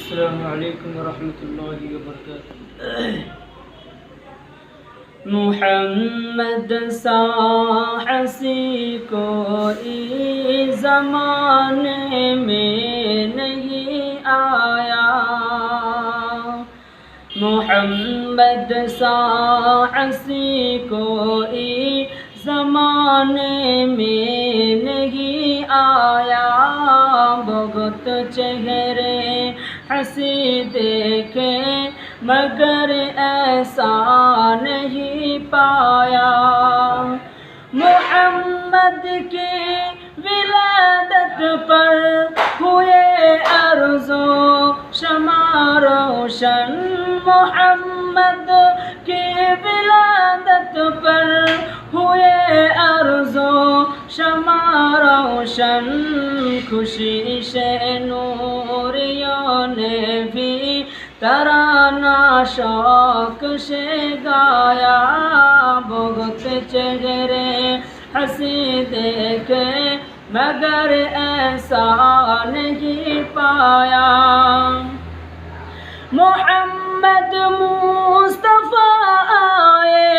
السلام علیکم ورحمۃ اللہ وبرکاتہ۔ محمد سا حسین کوئی زمانے میں نہیں آیا، محمد سا حسین کوئی زمانے میں نہیں آیا، بہت چہرے ہنسی دیکھے مگر ایسا نہیں پایا، محمد کی ولادت پر ہوئے ارض و شمع روشن، محمد کی ولادت پر ہوئے ارض و شمع روشن، خوشی سے نوریوں نے بھی ترانہ شوق سے گایا، بہت چہرے ہنسی دیکھے مگر ایسا نہیں پایا، محمد مصطفیٰ آئے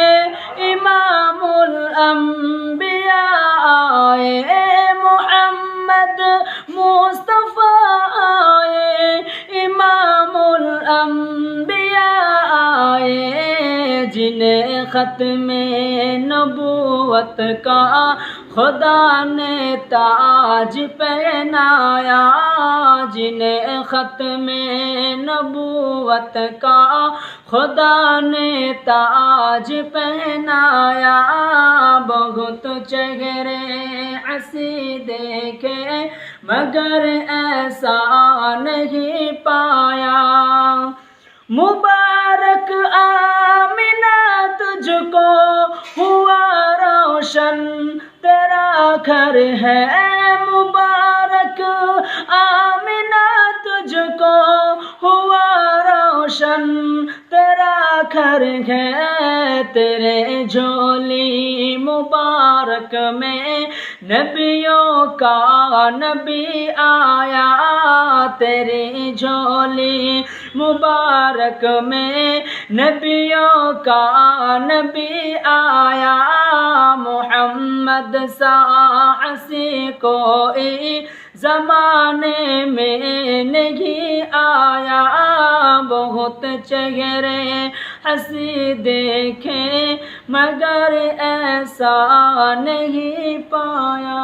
امام الانبیاء آئے، محمد مصطفیٰ آئے امام الانبیاء آئے، جنہیں ختم نبوت کا خدا نے تاج پہنایا، جنہیں ختم نبوت کا خدا نے تاج پہنایا، بہت چہرے ہنسی دیکھے مگر ایسا نہیں پایا، مبارک آمنہ تجھ کو ہوا روشن تیرا گھر ہے، مبارک آمنہ تجھ کو ہوا روشن تیرا گھر ہے، تیرے جھولی مبارک میں نبیوں کا نبی آیا، تیری جھولی مبارک میں نبیوں کا نبی آیا، محمد سا حسین کوئی زمانے میں نہیں آیا، بہت چہرے ہنسی دیکھے مگر ایسا نہیں پایا۔